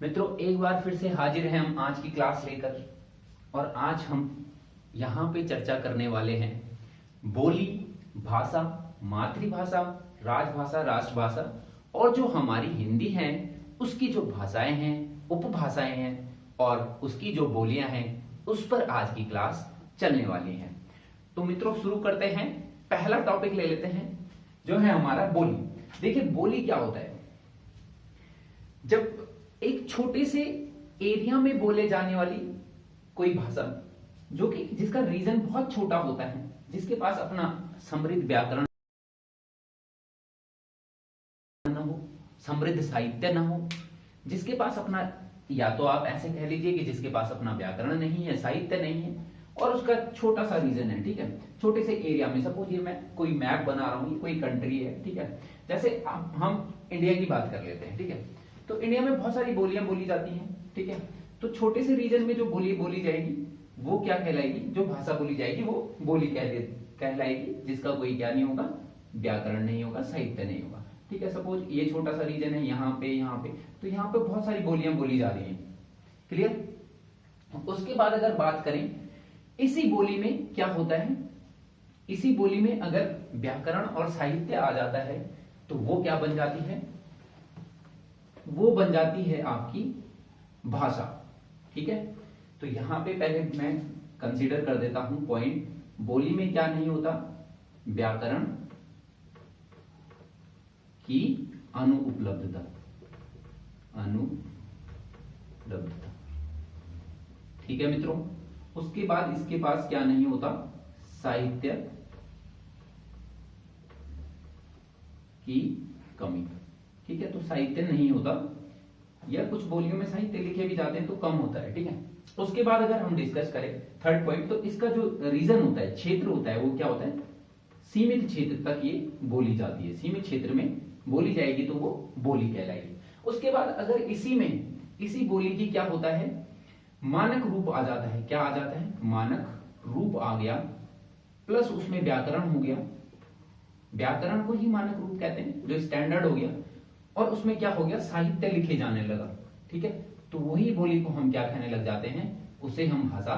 मित्रों, एक बार फिर से हाजिर हैं हम आज की क्लास लेकर। और आज हम यहाँ पे चर्चा करने वाले हैं बोली, भाषा, मातृभाषा, राजभाषा, राष्ट्रभाषा और जो हमारी हिंदी है उसकी जो भाषाएं हैं, उपभाषाएं हैं और उसकी जो बोलियां हैं, उस पर आज की क्लास चलने वाली है। तो मित्रों, शुरू करते हैं। पहला टॉपिक ले लेते हैं जो है हमारा बोली। देखिए, बोली क्या होता है? जब एक छोटे से एरिया में बोले जाने वाली कोई भाषा जो कि जिसका रीजन बहुत छोटा होता है, जिसके पास अपना समृद्ध व्याकरण न हो, समृद्ध साहित्य न हो, जिसके पास अपना, या तो आप ऐसे कह लीजिए कि जिसके पास अपना व्याकरण नहीं है, साहित्य नहीं है और उसका छोटा सा रीजन है, ठीक है, छोटे से एरिया में। सपोज ये मैं कोई मैप बना रहा हूं, ये कोई कंट्री है, ठीक है, जैसे हम इंडिया की बात कर लेते हैं, ठीक है। तो इंडिया में बहुत सारी बोलियां बोली जाती हैं, ठीक है। तो छोटे से रीजन में जो बोली बोली जाएगी वो क्या कहलाएगी? जो भाषा बोली जाएगी वो बोली कहलाएगी, जिसका कोई क्या नहीं होगा, व्याकरण नहीं होगा, साहित्य नहीं होगा, ठीक है। सपोज ये छोटा सा रीजन है, यहाँ पे तो यहाँ पे बहुत सारी बोलियां बोली जा रही हैं। क्लियर? उसके बाद अगर बात करें, इसी बोली में क्या होता है, इसी बोली में अगर व्याकरण और साहित्य आ जाता है तो वो क्या बन जाती है? वो बन जाती है आपकी भाषा, ठीक है। तो यहां पे पहले मैं कंसीडर कर देता हूं पॉइंट, बोली में क्या नहीं होता? व्याकरण की अनुपलब्धता, ठीक है मित्रों। उसके बाद इसके पास क्या नहीं होता? साहित्य की कमी, ठीक है। तो साहित्य नहीं होता, या कुछ बोलियों में साहित्य लिखे भी जाते हैं तो कम होता है, ठीक है। उसके बाद अगर हम डिस्कस करें थर्ड पॉइंट, तो इसका जो रीजन होता है, क्षेत्र होता है, वो क्या होता है? सीमित क्षेत्र तक ये बोली जाती है, सीमित क्षेत्र में बोली जाएगी तो वो बोली कहलाएगी। उसके बाद अगर इसी बोली की क्या होता है? मानक रूप आ जाता है। क्या आ जाता है? मानक रूप आ गया, प्लस उसमें व्याकरण हो गया, व्याकरण को ही मानक रूप कहते हैं, जो स्टैंडर्ड हो गया, और उसमें क्या हो गया? साहित्य लिखे जाने लगा, ठीक है। तो वही बोली को हम क्या कहने लग जाते हैं? उसे हम भाषा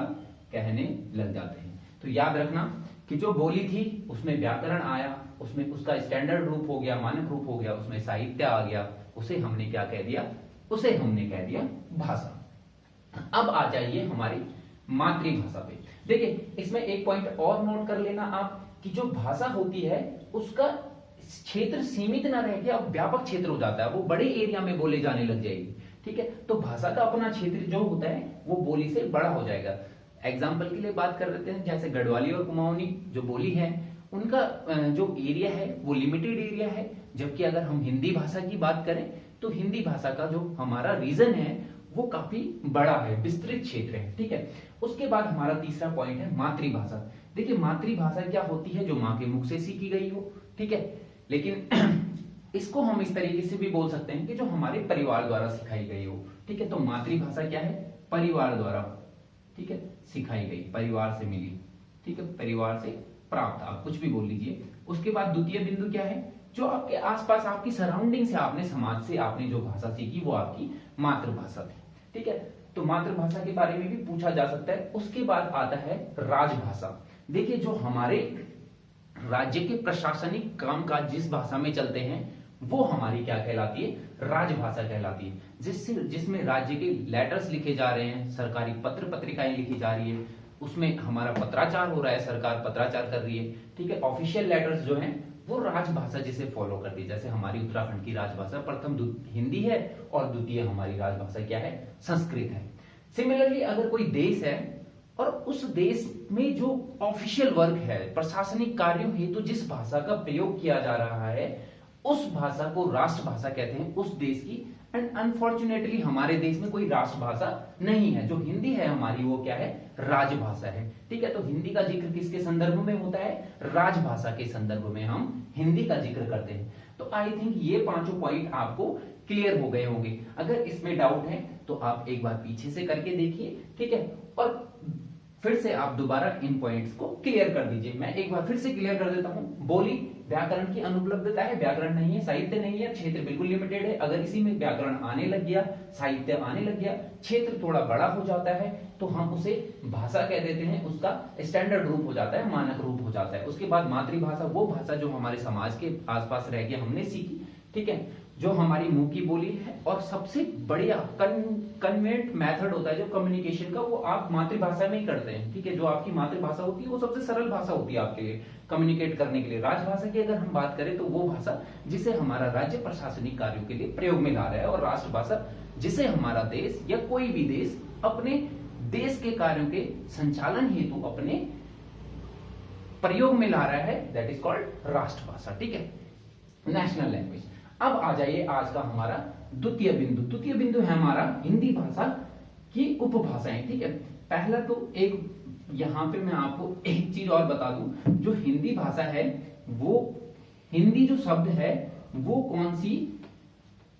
कहने लग जाते हैं। तो याद रखना कि जो बोली थी उसमें व्याकरण आया, उसमें उसका स्टैंडर्ड रूप हो गया, मानक रूप हो गया, उसमें साहित्य आ गया, उसे हमने क्या कह दिया? उसे हमने कह दिया भाषा। अब आ जाइए हमारी मातृभाषा पे। देखिए, इसमें एक पॉइंट और नोट कर लेना आप कि जो भाषा होती है उसका क्षेत्र सीमित ना रह के अब व्यापक क्षेत्र हो जाता है, वो बड़े एरिया में बोले जाने लग जाएगी, ठीक है। तो भाषा का अपना क्षेत्र जो होता है वो बोली से बड़ा हो जाएगा। एग्जाम्पल के लिए बात कर लेते हैं, जैसे गढ़वाली और कुमाऊनी जो बोली है, उनका जो एरिया है वो लिमिटेड एरिया है। जबकि अगर हम हिंदी भाषा की बात करें तो हिंदी भाषा का जो हमारा रीजन है वो काफी बड़ा है, विस्तृत क्षेत्र है, ठीक है। उसके बाद हमारा तीसरा पॉइंट है मातृभाषा। देखिए, मातृभाषा क्या होती है? जो माँ के मुख से सीखी गई हो, ठीक है। लेकिन इसको हम इस तरीके से भी बोल सकते हैं कि जो हमारे परिवार द्वारा सिखाई गई हो, ठीक है। तो मातृभाषा क्या है? परिवार द्वारा, ठीक है, सिखाई गई, परिवार से मिली, ठीक है, परिवार से प्राप्त, आप कुछ भी बोल लीजिए। उसके बाद द्वितीय बिंदु क्या है? जो आपके आसपास, आपकी सराउंडिंग से, आपने समाज से आपने जो भाषा सीखी वो आपकी मातृभाषा थी, ठीक है। तो मातृभाषा के बारे में भी पूछा जा सकता है। उसके बाद आता है राजभाषा। देखिए, जो हमारे राज्य के प्रशासनिक कामकाज जिस भाषा में चलते हैं वो हमारी क्या कहलाती है? राजभाषा कहलाती है। जिसमें राज्य के लेटर्स लिखे जा रहे हैं, सरकारी पत्र पत्रिकाएं लिखी जा रही है, उसमें हमारा पत्राचार हो रहा है, सरकार पत्राचार कर रही है, ठीक है। ऑफिशियल लेटर्स जो हैं वो राजभाषा जिसे फॉलो करती है। जैसे हमारी उत्तराखंड की राजभाषा प्रथम हिंदी है और द्वितीय हमारी राजभाषा क्या है? संस्कृत है। सिमिलरली अगर कोई देश है और उस देश में जो ऑफिशियल वर्क है, प्रशासनिक कार्यों हेतु जिस भाषा का प्रयोग किया जा रहा है, उस भाषा को राष्ट्रभाषा कहते हैं उस देश की। एंड अनफॉर्चुनेटली हमारे देश में कोई राष्ट्रभाषा नहीं है। जो हिंदी है हमारी वो क्या है? राजभाषा है, ठीक है। तो हिंदी का जिक्र किसके संदर्भ में होता है? राजभाषा के संदर्भ में हम हिंदी का जिक्र करते हैं। तो आई थिंक ये पांचों पॉइंट आपको क्लियर हो गए होंगे। अगर इसमें डाउट है तो आप एक बार पीछे से करके देखिए, ठीक है। और फिर से आप दोबारा इन पॉइंट्स को क्लियर कर दीजिए। मैं एक बार फिर से क्लियर कर देता हूं। बोली व्याकरण की अनुपलब्धता है, व्याकरण नहीं है, साहित्य नहीं है, क्षेत्र बिल्कुल लिमिटेड है। अगर इसी में व्याकरण आने लग गया, साहित्य आने लग गया, क्षेत्र थोड़ा बड़ा हो जाता है, तो हम उसे भाषा कह देते हैं, उसका स्टैंडर्ड रूप हो जाता है, मानक रूप हो जाता है। उसके बाद मातृभाषा, वो भाषा जो हमारे समाज के आसपास रह गया, हमने सीखी, ठीक है, जो हमारी मुंह की बोली है। और सबसे बढ़िया कन्वेंट मेथड होता है जो कम्युनिकेशन का, वो आप मातृभाषा में ही करते हैं, ठीक है। जो आपकी मातृभाषा होती है वो सबसे सरल भाषा होती है आपके लिए कम्युनिकेट करने के लिए। राजभाषा की अगर हम बात करें तो वो भाषा जिसे हमारा राज्य प्रशासनिक कार्यों के लिए प्रयोग में ला रहा है, और राष्ट्रभाषा जिसे हमारा देश या कोई भी देश अपने देश के कार्यों के संचालन हेतु अपने प्रयोग में ला रहा है, दैट इज कॉल्ड राष्ट्रभाषा, ठीक है, नेशनल लैंग्वेज। अब आ जाइए आज का हमारा द्वितीय बिंदु। द्वितीय बिंदु है हमारा हिंदी भाषा की उपभाषाएं, ठीक है। पहला तो एक यहां पे मैं आपको एक चीज और बता दूं, जो हिंदी भाषा है वो, हिंदी जो शब्द है वो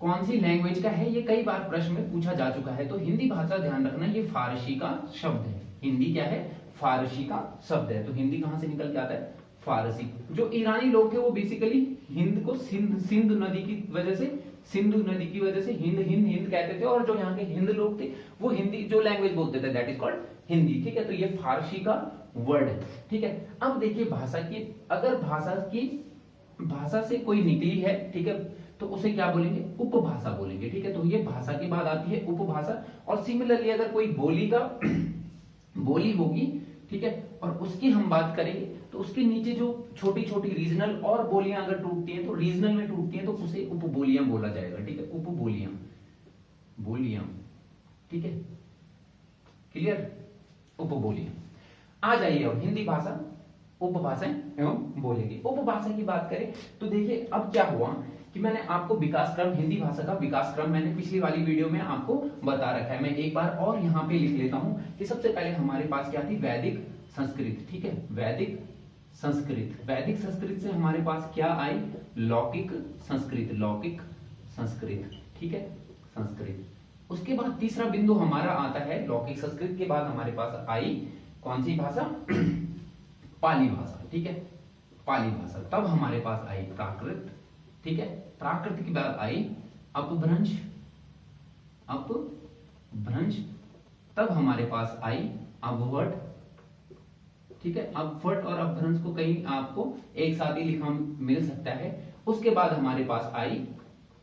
कौन सी लैंग्वेज का है, ये कई बार प्रश्न में पूछा जा चुका है। तो हिंदी भाषा ध्यान रखना, ये फारसी का शब्द है। हिंदी क्या है? फारसी का शब्द है। तो हिंदी कहां से निकल के आता है? फारसी। जो ईरानी लोग थे वो बेसिकली हिंद को सिंधु नदी की वजह से हिंद कहते थे, और जो यहाँ के हिंद लोग थे वो हिंदी जो लैंग्वेज बोलते थे, दैट इज कॉल्ड हिंदी, ठीक है। तो ये फारसी का वर्ड है, ठीक है। अब देखिए भाषा की, अगर भाषा से कोई निकली है, ठीक है, तो उसे क्या बोलेंगे? उपभाषा बोलेंगे, ठीक है। तो ये भाषा के बाद आती है उपभाषा। और सिमिलरली अगर कोई बोली होगी, ठीक है, और उसकी हम बात करेंगे तो उसके नीचे जो छोटी छोटी रीजनल और बोलियां अगर टूटती हैं, तो रीजनल में टूटती हैं तो उसे उपबोलियां बोला जाएगा, ठीक है, बोलियां, ठीक है, क्लियर, उपबोलियां। आ जाइए अब हिंदी भाषा, उपभाषाएं एवं बोलेंगे। उपभाषा की बात करें तो देखिए अब क्या हुआ कि मैंने आपको विकास क्रम, हिंदी भाषा का विकास क्रम मैंने पिछली वाली वीडियो में आपको बता रखा है। मैं एक बार और यहाँ पे लिख लेता हूं कि सबसे पहले हमारे पास क्या थी? वैदिक संस्कृत, ठीक है, वैदिक संस्कृत से हमारे पास क्या आई? लौकिक संस्कृत, ठीक है, संस्कृत। उसके बाद तीसरा बिंदु हमारा आता है, लौकिक संस्कृत के बाद हमारे पास आई कौन सी भाषा? पाली भाषा, ठीक है, पाली भाषा। तब हमारे पास आई प्राकृत, ठीक है, प्राकृत के बाद आई अपभ्रंश, तब हमारे पास आई अववट, ठीक है। अपवट और अपभ्रंश को कहीं आपको एक साथ ही लिखा मिल सकता है। उसके बाद हमारे पास आई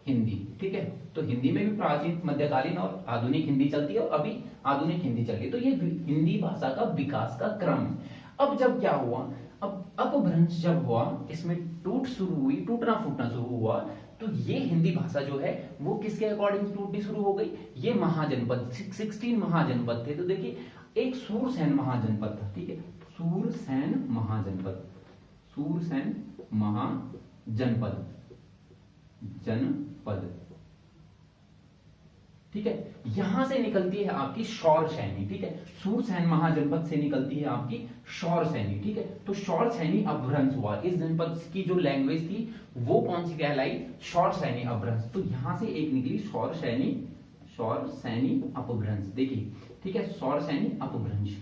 हिंदी, ठीक है। तो हिंदी में भी प्राचीन, मध्यकालीन और आधुनिक हिंदी चलती है, और अभी आधुनिक हिंदी चल रही है। तो ये हिंदी भाषा का विकास का क्रम। अब जब क्या हुआ, अब अपभ्रंश जब हुआ, इसमें टूटना फूटना शुरू हुआ, तो ये हिंदी भाषा जो है वो किसके अकॉर्डिंग टूटनी शुरू हो गई? ये महाजनपद, 16 महाजनपद थे। तो देखिए एक सूरसेन महाजनपद था, ठीक है, सूरसेन महाजनपद, जनपद, ठीक है। यहां से निकलती है आपकी शौर सैनी, ठीक है, सूरसेन महाजनपद से निकलती है आपकी शौर सैनी, ठीक है। तो शौर सैनी अपभ्रंश हुआ। इस जनपद की जो लैंग्वेज थी वो कौन सी कहलाई? शौर सैनी अपभ्रंश। तो यहां से एक निकली शौर सैनी अपभ्रंश, देखिए, ठीक है, शौर सैनी अपभ्रंश।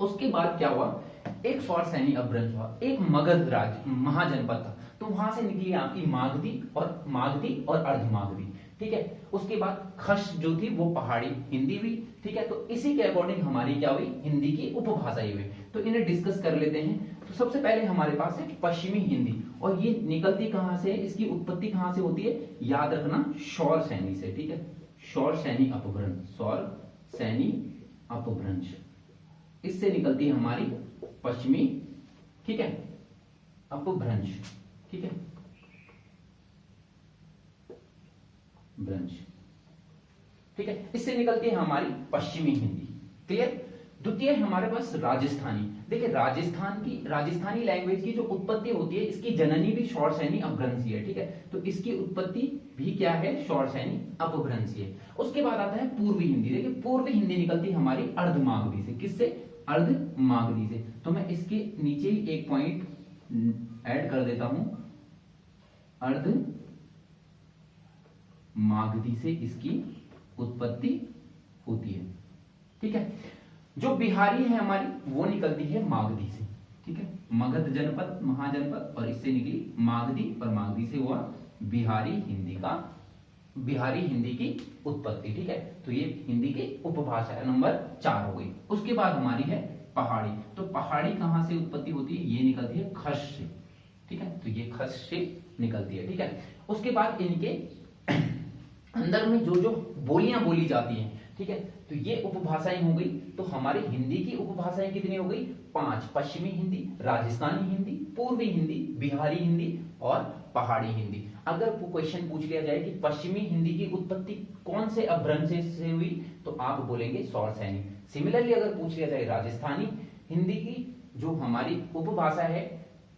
उसके बाद क्या हुआ? एक शौर सैनी अपभ्रंश हुआ, एक मगध राज्य महाजनपद था, तो वहां से निकली आपकी मागधी और अर्धमागधी, ठीक है। उसके बाद खश जो थी वो पहाड़ी हिंदी हुई, ठीक है। तो इसी के अकॉर्डिंग हमारी क्या हुई? हिंदी की उपभाषा हुई। तो इन्हें डिस्कस कर लेते हैं। तो सबसे पहले हमारे पास है पश्चिमी हिंदी, और ये निकलती कहां से? इसकी उत्पत्ति कहां से होती है? याद रखना, शौर सैनी से, ठीक है, शौर सैनी अपभ्रंश, इससे निकलती है हमारी पश्चिमी, ठीक है, अपभ्रंश, ठीक है, भ्रंश, ठीक है, इससे निकलती है हमारी पश्चिमी हिंदी, क्लियर। द्वितीय हमारे पास राजस्थानी। देखिए राजस्थानी लैंग्वेज की जो उत्पत्ति होती है, इसकी जननी भी शौर सैनी अपभ्रंशी है, ठीक है। तो इसकी उत्पत्ति भी क्या है? शौर सैनी अपभ्रंशी है। उसके बाद आता है पूर्वी हिंदी। देखिए पूर्वी हिंदी निकलती है हमारी अर्धमागधी से। किससे? अर्धमागधी से। तो मैं इसके नीचे ही एक पॉइंट ऐड कर देता हूं, अर्धमागधी से इसकी उत्पत्ति होती है, ठीक है। जो बिहारी है हमारी वो निकलती है मागधी से, ठीक है, मगध जनपद महाजनपद और इससे निकली मागधी और मागधी से हुआ बिहारी हिंदी की उत्पत्ति, ठीक है। तो ये हिंदी की उपभाषा है, नंबर 4 हो गई। उसके बाद हमारी है पहाड़ी। तो पहाड़ी कहां से उत्पत्ति होती है, ये निकलती है खस से, ठीक है, तो ये खस से निकलती है, ठीक है। उसके बाद इनके अंदर में जो जो बोलियां बोली जाती हैं, ठीक है, तो ये उपभाषाएं हो गई। तो हमारी हिंदी की उपभाषाएं कितनी हो गई, 5, पश्चिमी हिंदी, राजस्थानी हिंदी, पूर्वी हिंदी, बिहारी हिंदी और पहाड़ी हिंदी। अगर क्वेश्चन पूछ लिया जाए कि पश्चिमी हिंदी की उत्पत्ति कौन से अपभ्रंश से हुई, तो आप बोलेंगे सौर सैनिक। सिमिलरली अगर पूछ लिया जाए राजस्थानी हिंदी की जो हमारी उपभाषा है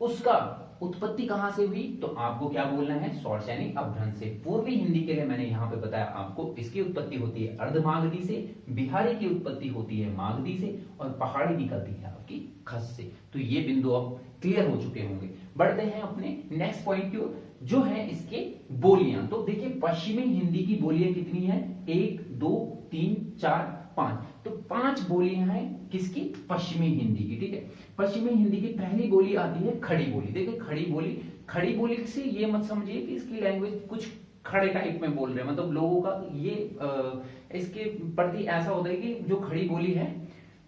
उसका उत्पत्ति कहां से हुई, तो आपको क्या बोलना है, सौर सैनिक अपभ्रंश से। पूर्वी हिंदी के लिए मैंने यहां पे बताया आपको, इसकी उत्पत्ति होती है अर्धमागधी से, बिहारी की उत्पत्ति होती है मागधी से और पहाड़ी निकलती है आपकी खस से। तो ये बिंदु अब क्लियर हो चुके होंगे। बढ़ते हैं अपने नेक्स्ट पॉइंट की ओर, जो है इसके बोलियां। तो देखिए पश्चिमी हिंदी की बोलियां कितनी है, 1 2 3 4 5। तो 5 बोलियां हैं किसकी, पश्चिमी हिंदी की, ठीक है। पश्चिमी हिंदी की पहली बोली आती है खड़ी बोली। देखिए खड़ी बोली से ये मत समझिए कि इसकी लैंग्वेज कुछ खड़े टाइप में बोल रहे हैं, मतलब लोगों का ये इसके प्रति ऐसा होता है कि जो खड़ी बोली है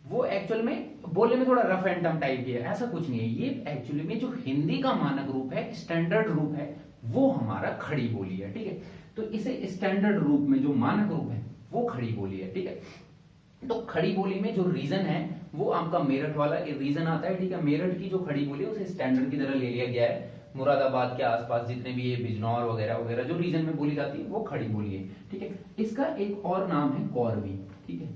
वो एक्चुअल में बोलने में थोड़ा रफ एंड टफ टाइप की है, ऐसा कुछ नहीं है। ये एक्चुअली में जो हिंदी का मानक रूप है, स्टैंडर्ड रूप है, वो हमारा खड़ी बोली है, ठीक है। तो इसे स्टैंडर्ड रूप में जो मानक रूप है वो खड़ी बोली है, ठीक है। तो खड़ी बोली में जो रीजन है वो आपका मेरठ वाला रीजन आता है, ठीक है। मेरठ की जो खड़ी बोली है उसे स्टैंडर्ड की तरह ले लिया गया है। मुरादाबाद के आसपास जितने भी ये बिजनौर वगैरह वगैरह जो रीजन में बोली जाती है वो खड़ी बोली है, ठीक है। इसका एक और नाम है कौरवी, ठीक है,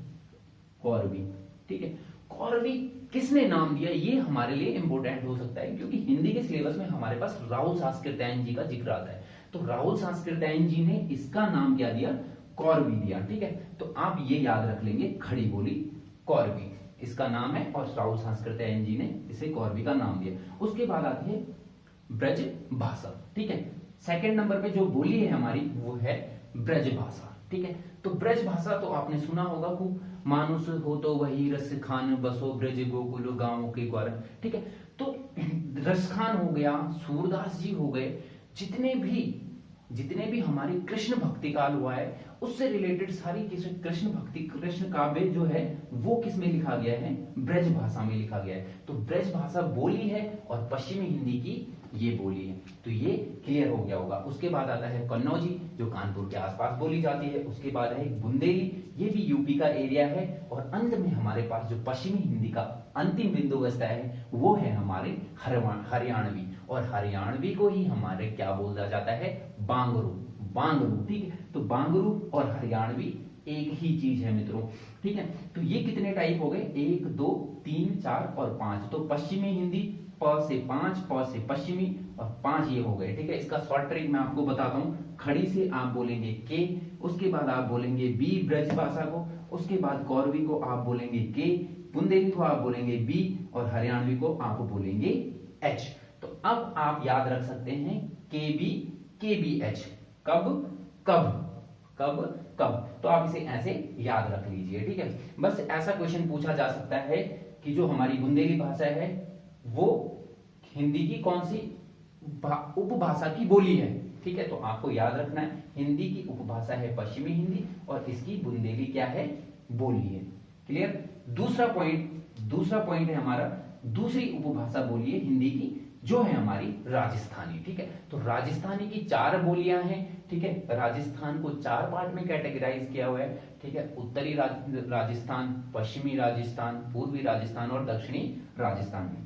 कौरवी, ठीक है। कौरवी किसने नाम दिया, ये हमारे लिए इंपॉर्टेंट हो सकता है क्योंकि हिंदी के सिलेबस में हमारे पास राहुल सांस्कृत्यायन जी का जिक्र आता है। तो राहुल सांस्कृत्यायन जी ने इसका नाम क्या दिया, कौरवी दिया, ठीक है। तो आप ये याद रख लेंगे, खड़ी बोली कौरवी इसका नाम है और राहुल सांस्कृत्यायन जी ने इसे कौरवी का नाम दिया। उसके बाद आती है ब्रज भाषा, ठीक है। सेकंड नंबर पे जो बोली है हमारी वो है ब्रज भाषा, ठीक है। तो ब्रज भाषा तो आपने सुना होगा, खूब मानुष हो तो वही रस खान बसो ब्रज गोकुल गांवों के ग्वार, ठीक है। तो रसखान हो गया, सूरदास जी हो गए, जितने भी हमारी कृष्ण भक्ति काल हुआ है उससे रिलेटेड सारी कृष्ण भक्ति कृष्ण काव्य जो है वो किस में लिखा गया है, ब्रज भाषा में लिखा गया है। तो ब्रज भाषा बोली है और पश्चिमी हिंदी की ये बोली है, तो ये क्लियर हो गया होगा। उसके बाद आता है कन्नौजी जो कानपुर के आसपास बोली जाती है। उसके बाद है बुंदेली, ये भी यूपी का एरिया है। और अंत में हमारे पास जो पश्चिमी हिंदी का अंतिम बिंदु बचता है वो है हमारे हरियाणवी, और हरियाणवी को ही हमारे क्या बोला जाता है, बांगरू, ठीक है। तो बांगरू और हरियाणवी एक ही चीज है मित्रों, ठीक है। तो ये कितने टाइप हो गए, 1 2 3 4 और 5। तो पश्चिमी हिंदी प से 5, प से पश्चिमी और 5 ये हो गए, ठीक है। इसका शॉर्ट ट्रिक मैं आपको बताता हूँ। खड़ी से आप बोलेंगे के, उसके बाद आप बोलेंगे बी ब्रज भाषा को, उसके बाद कौरवी को आप बोलेंगे के, बुंदेली को आप बोलेंगे बी और हरियाणवी को आप बोलेंगे एच। तो अब आप याद रख सकते हैं के बी एच, कब, तो आप इसे ऐसे याद रख लीजिए, ठीक है। बस ऐसा क्वेश्चन पूछा जा सकता है कि जो हमारी बुंदेली भाषा है वो हिंदी की कौन सी उपभाषा की बोली है, ठीक है। तो आपको याद रखना है हिंदी की उपभाषा है पश्चिमी हिंदी और इसकी बुंदेली क्या है, बोली है, क्लियर। दूसरा पॉइंट है हमारा, दूसरी उपभाषा बोली है हिंदी की जो है हमारी राजस्थानी, ठीक है। तो राजस्थानी की 4 बोलियां हैं, ठीक है। राजस्थान को 4 पार्ट में कैटेगराइज किया हुआ है, ठीक है। उत्तरी राजस्थान, पश्चिमी राजस्थान, पूर्वी राजस्थान और दक्षिणी राजस्थान।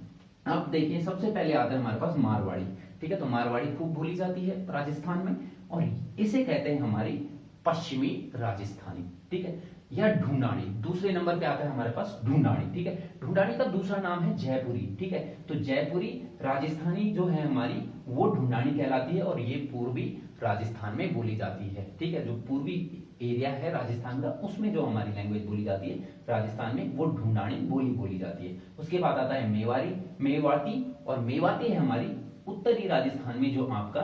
अब देखिए सबसे पहले आता है हमारे पास मारवाड़ी, ठीक है। तो मारवाड़ी खूब बोली जाती है राजस्थान में और इसे कहते हैं हमारी पश्चिमी राजस्थानी, ठीक है। या ढूंढानी दूसरे नंबर पे आता है हमारे पास, ढूंढानी, ठीक है। ढूंढानी का दूसरा नाम है जयपुरी, ठीक है। तो जयपुरी राजस्थानी जो है हमारी वो ढूंढानी कहलाती है और ये पूर्वी राजस्थान में बोली जाती है, ठीक है। जो पूर्वी एरिया है राजस्थान का उसमें जो हमारी लैंग्वेज बोली जाती है राजस्थान में वो ढूंढानी बोली जाती है। उसके बाद आता है मेवाती, और मेवाती है हमारी उत्तरी राजस्थान में जो आपका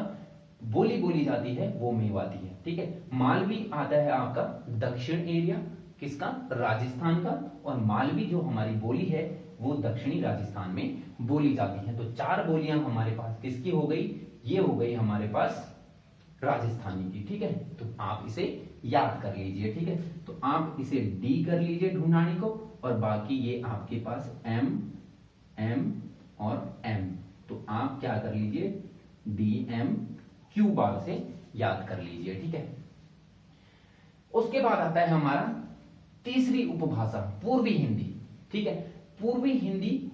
बोली जाती है वो मेवाती है, ठीक है। मालवी आता है आपका दक्षिण एरिया, किसका? राजस्थान का। और मालवी जो हमारी बोली है वो दक्षिणी राजस्थान में बोली जाती है। तो 4 बोलियां हमारे पास किसकी हो गई? ये हो गई हमारे पास राजस्थानी की। ठीक है, तो आप इसे याद कर लीजिए। ठीक है, तो आप इसे डी कर लीजिए ढूंढानी को, और बाकी ये आपके पास एम, एम और एम। तो आप क्या कर लीजिए? डी एम क्यू बार से याद कर लीजिए। ठीक है, उसके बाद आता है हमारा तीसरी उपभाषा, पूर्वी हिंदी। ठीक है, पूर्वी हिंदी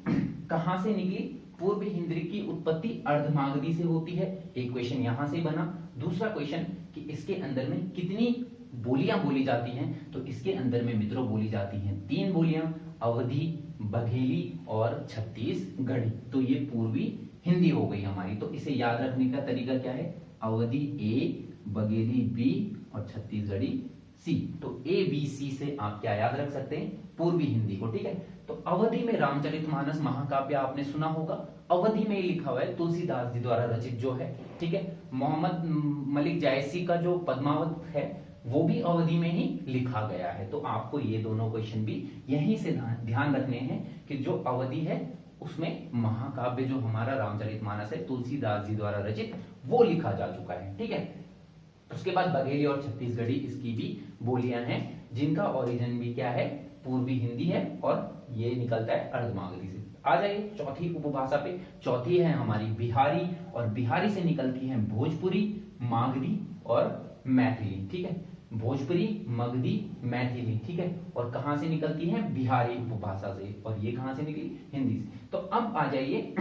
कहां से निकली? पूर्वी हिंदी की उत्पत्ति अर्धमागधी से होती है। एक क्वेश्चन यहां से बना। दूसरा क्वेश्चन कि इसके अंदर में कितनी बोलियां बोली जाती हैं? तो इसके अंदर में मित्रों बोली जाती हैं 3 बोलियां, अवधी, बघेली और छत्तीसगढ़ी। तो ये पूर्वी हिंदी हो गई हमारी। तो इसे याद रखने का तरीका क्या है? अवधी ए, बघेली बी और छत्तीसगढ़ी सी। तो ए बी सी से आप क्या याद रख सकते हैं? पूर्वी हिंदी को। ठीक है, तो अवधि में रामचरितमानस महाकाव्य आपने सुना होगा। अवधि में लिखा हुआ है, तुलसीदास जी द्वारा रचित जो है। ठीक है, मोहम्मद मलिक जायसी का जो पद्मावत है वो भी अवधि में ही लिखा गया है। तो आपको ये दोनों क्वेश्चन भी यहीं से ध्यान रखने हैं कि जो अवधि है उसमें महाकाव्य जो हमारा रामचरितमानस है तुलसीदास जी द्वारा रचित वो लिखा जा चुका है। ठीक है, उसके बाद बघेली और छत्तीसगढ़ी इसकी भी बोलियां हैं जिनका ओरिजिन भी क्या है? पूर्वी हिंदी है, और ये निकलता है अर्धमागधी से। आ जाइए चौथी उपभाषा पे। चौथी है हमारी बिहारी, और बिहारी से निकलती है भोजपुरी, मागधी और मैथिली। ठीक है, भोजपुरी, मगधी, मैथिली। ठीक है, और कहां से निकलती है? बिहारी उपभाषा से। और ये कहां से निकली? हिंदी से। तो अब आ जाइए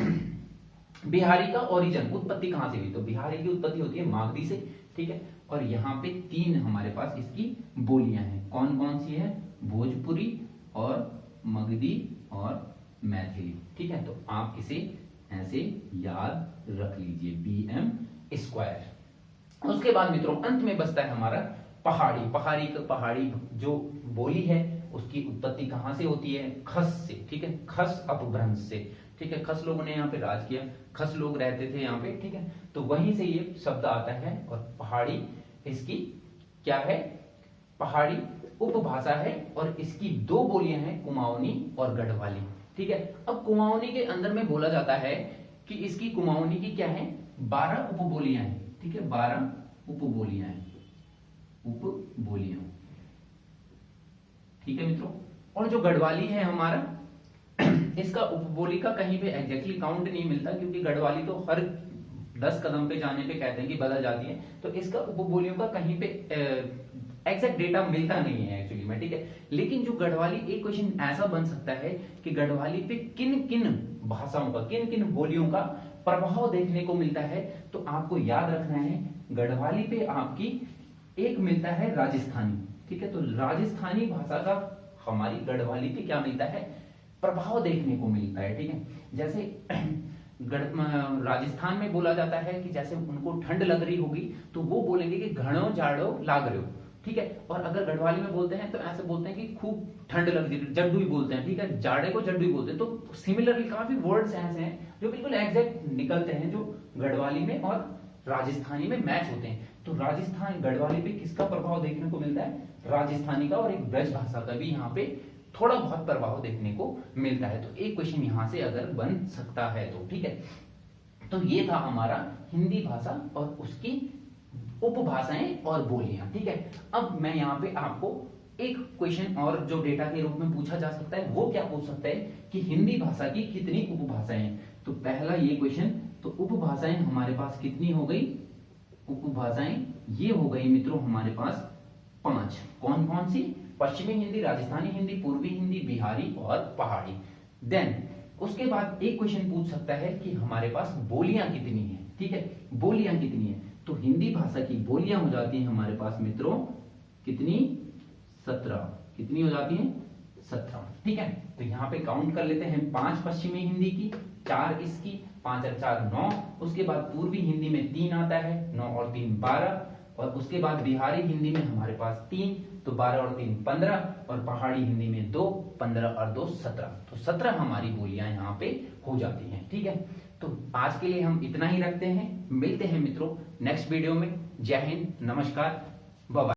बिहारी का ओरिजिन, उत्पत्ति कहां से हुई? तो बिहारी की उत्पत्ति होती है मागधी से। ठीक है, और यहाँ पे 3 हमारे पास इसकी बोलियां हैं। कौन कौन सी है? भोजपुरी और मगधी और मैथिली। ठीक है, तो आप इसे ऐसे याद रख लीजिए, BM²। उसके बाद मित्रों अंत में बचता है हमारा पहाड़ी। पहाड़ी जो बोली है उसकी उत्पत्ति कहां से होती है? खस से। ठीक है, खस अपभ्रंश से। ठीक है, खस लोगों ने यहाँ पे राज किया, खस लोग रहते थे यहाँ पे। ठीक है, तो वहीं से ये शब्द आता है। और पहाड़ी इसकी क्या है? पहाड़ी उपभाषा है, और इसकी 2 बोलियां हैं, कुमाऊनी और गढ़वाली। ठीक है, अब कुमाऊनी के अंदर में बोला जाता है कि इसकी कुमाऊनी की क्या है? 12 उपबोलियां हैं। ठीक है, 12 उपबोलियां हैं, उपबोलियां। ठीक है मित्रों, और जो गढ़वाली है हमारा इसका उपबोली का कहीं पे एग्जैक्टली काउंट नहीं मिलता, क्योंकि गढ़वाली तो हर 10 कदम पे जाने पे कहते हैं कि बदल जाती है। तो इसका उपबोलियों का कहीं पे एग्जैक्ट डेटा मिलता नहीं है एक्चुअली में। ठीक है, लेकिन जो गढ़वाली, एक क्वेश्चन ऐसा बन सकता है कि गढ़वाली पे किन किन भाषाओं का, किन किन बोलियों का प्रभाव देखने को मिलता है। तो आपको याद रखना है गढ़वाली पे आपकी एक मिलता है राजस्थानी। ठीक है, तो राजस्थानी भाषा का हमारी गढ़वाली पे क्या मिलता है? प्रभाव देखने को मिलता है। ठीक है, जैसे राजस्थान में बोला जाता है कि जैसे उनको ठंड लग रही होगी तो वो बोलेंगे कि घणो जाड़ो लाग रहे हो। ठीक है, और अगर गढ़वाली में बोलते हैं तो ऐसे बोलते हैं कि खूब ठंड लग रही है, जड्डू ही बोलते हैं। ठीक है, जाड़े को जड्डू ही बोलते हैं। तो सिमिलरली काफी वर्ड्स ऐसे हैं जो बिल्कुल एग्जैक्ट निकलते हैं, जो गढ़वाली में और राजस्थानी में मैच होते हैं। तो राजस्थान गढ़वाली पे किसका प्रभाव देखने को मिलता है? राजस्थानी का, और एक ब्रज भाषा का भी यहाँ पे थोड़ा बहुत प्रभाव देखने को मिलता है। तो एक क्वेश्चन यहां से अगर बन सकता है तो। ठीक है, तो ये था हमारा हिंदी भाषा और उसकी उपभाषाएं और बोलियां। ठीक है, अब मैं यहाँ पे आपको एक क्वेश्चन और जो डेटा के रूप में पूछा जा सकता है वो क्या पूछ सकता है कि हिंदी भाषा की कितनी उपभाषाएं हैं। तो पहला ये क्वेश्चन, तो उपभाषाएं हमारे पास कितनी हो गई? उपभाषाएं ये हो गई मित्रों हमारे पास 5। कौन कौन सी? पश्चिमी हिंदी, राजस्थानी हिंदी, पूर्वी हिंदी, बिहारी और पहाड़ी। देन उसके बाद एक क्वेश्चन पूछ सकता है कि हमारे पास बोलियां कितनी हैं। ठीक है, बोलियां कितनी हैं? तो हिंदी भाषा की बोलियां हो जाती हैं हमारे पास मित्रों कितनी? 17। कितनी हो जाती हैं? 17। ठीक है, तो यहाँ पे काउंट कर लेते हैं। 5 पश्चिमी हिंदी की, 4 इसकी, 5 और 4 9। उसके बाद पूर्वी हिंदी में 3 आता है, 9 और 3 12। और उसके बाद बिहारी हिंदी में हमारे पास 3, तो 12 और 3 15। और पहाड़ी हिंदी में 2, 15 और 2 17। तो 17 हमारी बोलियां यहाँ पे हो जाती हैं। ठीक है, तो आज के लिए हम इतना ही रखते हैं। मिलते हैं मित्रों नेक्स्ट वीडियो में। जय हिंद, नमस्कार, बाय बाय।